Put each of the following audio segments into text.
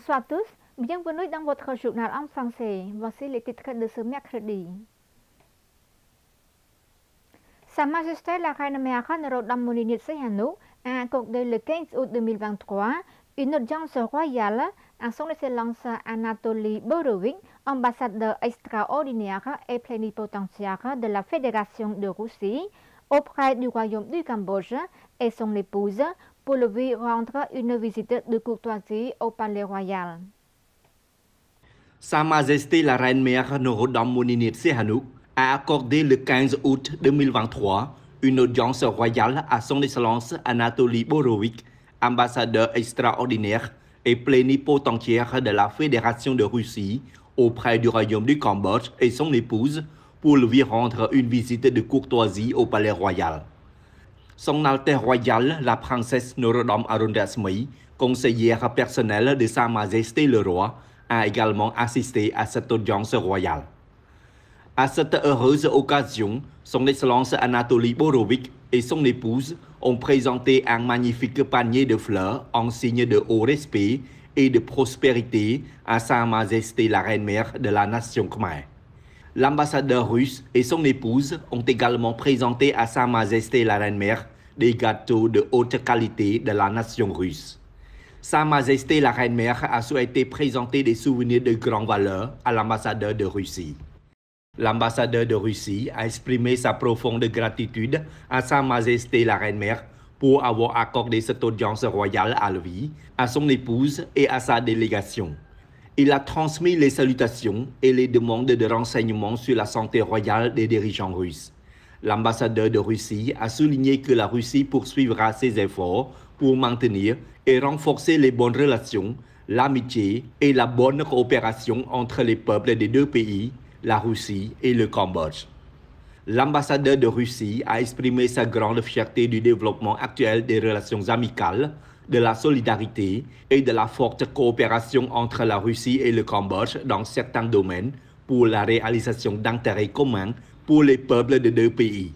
Bonsoir à tous, bienvenue dans votre journal en français. Voici les titres de ce mercredi. Sa Majesté la Reine Mère Norodom Moninit Sihanouk a accordé le 15 août 2023 une audience royale à son Excellence Anatoly Borovitch, ambassadeur extraordinaire et plénipotentiaire de la Fédération de Russie auprès du Royaume du Cambodge et son épouse pour lui rendre une visite de courtoisie au Palais Royal. Sa Majesté la Reine Mère Norodom Moninit Sihanouk a accordé le 15 août 2023 une audience royale à son Excellence Anatoly Borovitch, ambassadeur extraordinaire et plénipotentiaire de la Fédération de Russie auprès du Royaume du Cambodge et son épouse pour lui rendre une visite de courtoisie au Palais Royal. Son Altesse Royale, la princesse Norodom Arunrasmee, conseillère personnelle de Sa Majesté le Roi, a également assisté à cette audience royale. À cette heureuse occasion, son Excellence Anatoly Borovitch et son épouse ont présenté un magnifique panier de fleurs en signe de haut respect et de prospérité à Sa Majesté la Reine-Mère de la Nation Khmer. L'ambassadeur russe et son épouse ont également présenté à Sa Majesté la Reine-Mère des gâteaux de haute qualité de la nation russe. Sa Majesté la Reine-Mère a souhaité présenter des souvenirs de grande valeur à l'ambassadeur de Russie. L'ambassadeur de Russie a exprimé sa profonde gratitude à Sa Majesté la Reine-Mère pour avoir accordé cette audience royale à lui, à son épouse et à sa délégation. Il a transmis les salutations et les demandes de renseignements sur la santé royale des dirigeants russes. L'ambassadeur de Russie a souligné que la Russie poursuivra ses efforts pour maintenir et renforcer les bonnes relations, l'amitié et la bonne coopération entre les peuples des deux pays, la Russie et le Cambodge. L'ambassadeur de Russie a exprimé sa grande fierté du développement actuel des relations amicales, de la solidarité et de la forte coopération entre la Russie et le Cambodge dans certains domaines pour la réalisation d'intérêts communs pour les peuples des deux pays.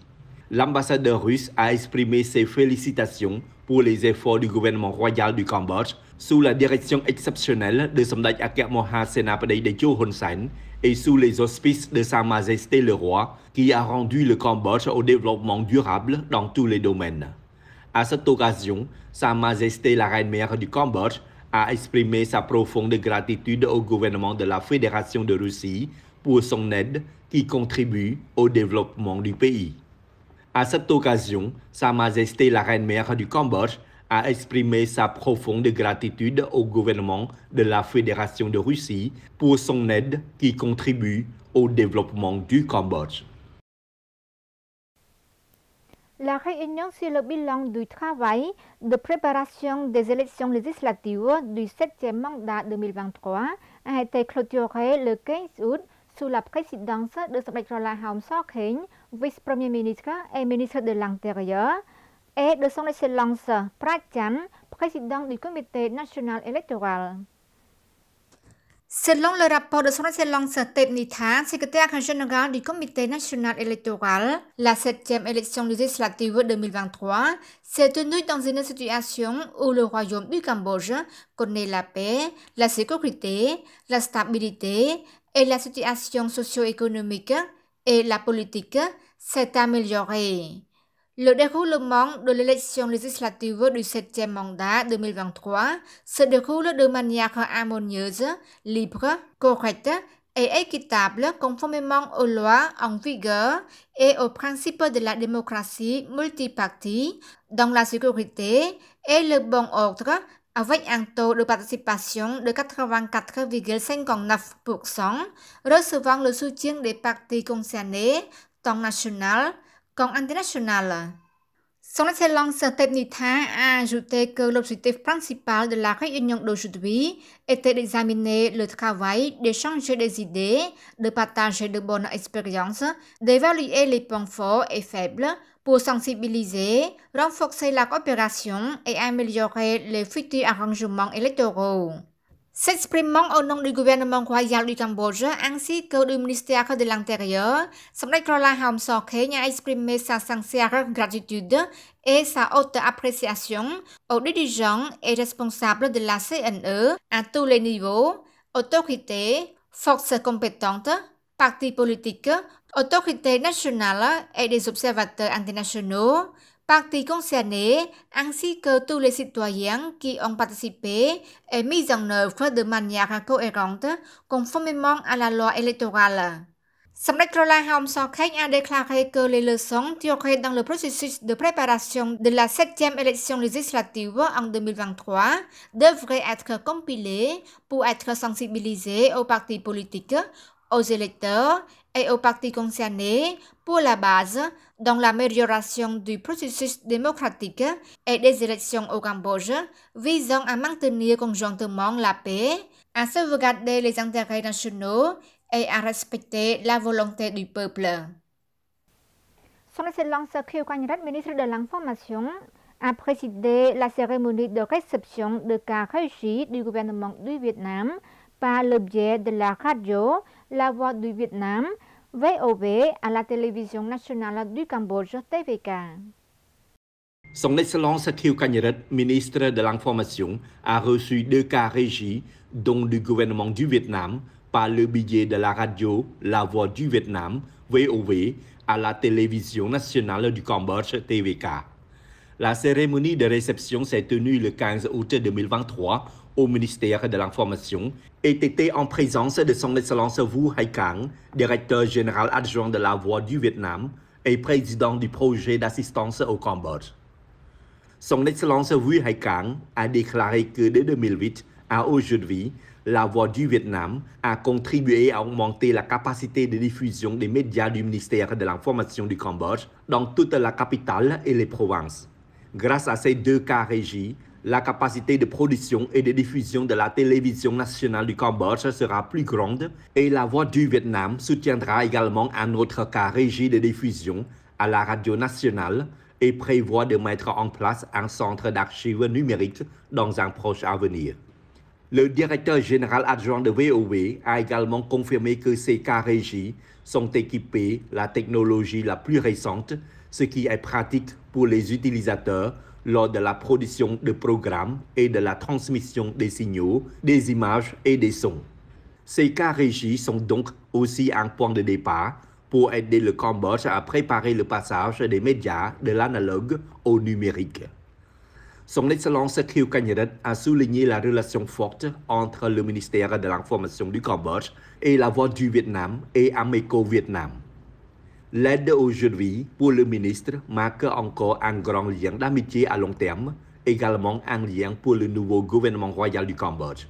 L'ambassadeur russe a exprimé ses félicitations pour les efforts du gouvernement royal du Cambodge sous la direction exceptionnelle de Samdech Akek Moha Senapati Techo Hun Sen et sous les auspices de Sa Majesté le Roi qui a rendu le Cambodge au développement durable dans tous les domaines. À cette occasion, Sa Majesté la Reine-Mère du Cambodge a exprimé sa profonde gratitude au gouvernement de la Fédération de Russie pour son aide qui contribue au développement du pays. À cette occasion, Sa Majesté la Reine-Mère du Cambodge a exprimé sa profonde gratitude au gouvernement de la Fédération de Russie pour son aide qui contribue au développement du Cambodge. La réunion sur le bilan du travail de préparation des élections législatives du 7e mandat 2023 a été clôturée le 15 août sous la présidence de Samdech Rolahom Sokhenh, vice-premier ministre et ministre de l'Intérieur, et de son Excellence Prat Chan, président du Comité national électoral. Selon le rapport de son Excellence Tep Nitha, secrétaire général du Comité national électoral, la 7e élection législative 2023 s'est tenue dans une situation où le Royaume du Cambodge connaît la paix, la sécurité, la stabilité et la situation socio-économique et la politique s'est améliorée. Le déroulement de l'élection législative du 7e mandat 2023 se déroule de manière harmonieuse, libre, correcte et équitable conformément aux lois en vigueur et aux principes de la démocratie multipartie, dans la sécurité et le bon ordre, avec un taux de participation de 84,59%, recevant le soutien des partis concernés, tant national comme international. Son Excellence Tep Nitha a ajouté que l'objectif principal de la réunion d'aujourd'hui était d'examiner le travail, d'échanger des idées, de partager de bonnes expériences, d'évaluer les points forts et faibles pour sensibiliser, renforcer la coopération et améliorer les futurs arrangements électoraux. S'exprimant au nom du gouvernement royal du Cambodge ainsi que du ministère de l'Intérieur, Son Excellence Hom Sok-Kheng a exprimé sa sincère gratitude et sa haute appréciation aux dirigeants et responsables de la CNE à tous les niveaux, autorités, forces compétentes, partis politiques, autorités nationales et des observateurs internationaux, partis concernés, ainsi que tous les citoyens qui ont participé et mis en œuvre de manière cohérente, conformément à la loi électorale. Son Excellence Hom Sok-Kheng a déclaré que les leçons tirées dans le processus de préparation de la 7e élection législative en 2023 devraient être compilées pour être sensibilisées aux partis politiques, aux électeurs et aux partis concernés pour la base dans l'amélioration du processus démocratique et des élections au Cambodge visant à maintenir conjointement la paix, à sauvegarder les intérêts nationaux et à respecter la volonté du peuple. Son Excellence Khieu Quanh Rat, ministre de l'Information, a présidé la cérémonie de réception de cas régie du gouvernement du Vietnam par le biais de la radio La Voix du Vietnam, VOV, à la télévision nationale du Cambodge, TVK. Son Excellence Khieu Quanh Rat, ministre de l'Information, a reçu 2 cas régis, dont du gouvernement du Vietnam, par le biais de la radio La Voix du Vietnam, VOV, à la télévision nationale du Cambodge, TVK. La cérémonie de réception s'est tenue le 15 août 2023 au ministère de l'Information et était en présence de Son Excellence Vu Hai Cang, directeur général adjoint de La Voix du Vietnam et président du projet d'assistance au Cambodge. Son Excellence Vu Hai Cang a déclaré que de 2008 à aujourd'hui, La Voix du Vietnam a contribué à augmenter la capacité de diffusion des médias du ministère de l'Information du Cambodge dans toute la capitale et les provinces. Grâce à ces 2 cas régis, la capacité de production et de diffusion de la télévision nationale du Cambodge sera plus grande et La Voix du Vietnam soutiendra également un autre cas régi de diffusion à la radio nationale et prévoit de mettre en place un centre d'archives numériques dans un proche avenir. Le directeur général adjoint de VOV a également confirmé que ces cas régis sont équipés de la technologie la plus récente, ce qui est pratique pour les utilisateurs lors de la production de programmes et de la transmission des signaux, des images et des sons. Ces cas régis sont donc aussi un point de départ pour aider le Cambodge à préparer le passage des médias de l'analogue au numérique. Son Excellence Khieu Quanh Rat a souligné la relation forte entre le ministère de l'Information du Cambodge et La Voix du Vietnam et Ameco Vietnam. L'aide aujourd'hui pour le ministre marque encore un grand lien d'amitié à long terme, également un lien pour le nouveau gouvernement royal du Cambodge.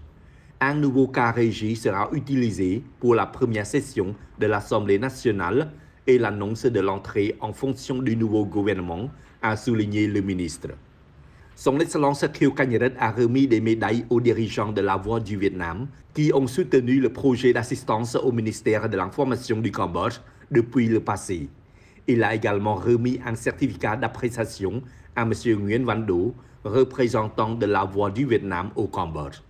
Un nouveau cas régi sera utilisé pour la première session de l'Assemblée nationale et l'annonce de l'entrée en fonction du nouveau gouvernement, a souligné le ministre. Son Excellence Khieu Quanh Rat a remis des médailles aux dirigeants de La Voix du Vietnam qui ont soutenu le projet d'assistance au ministère de l'Information du Cambodge depuis le passé. Il a également remis un certificat d'appréciation à M. Nguyen Van Do, représentant de La Voix du Vietnam au Cambodge.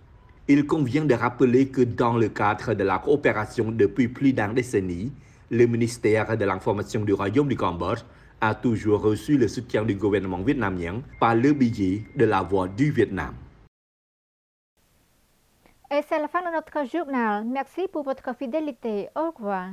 Il convient de rappeler que dans le cadre de la coopération depuis plus d'une décennie, le ministère de l'Information du Royaume du Cambodge a toujours reçu le soutien du gouvernement vietnamien par le biais de La Voix du Vietnam. Et c'est la fin de notre journal. Merci pour votre fidélité. Au revoir.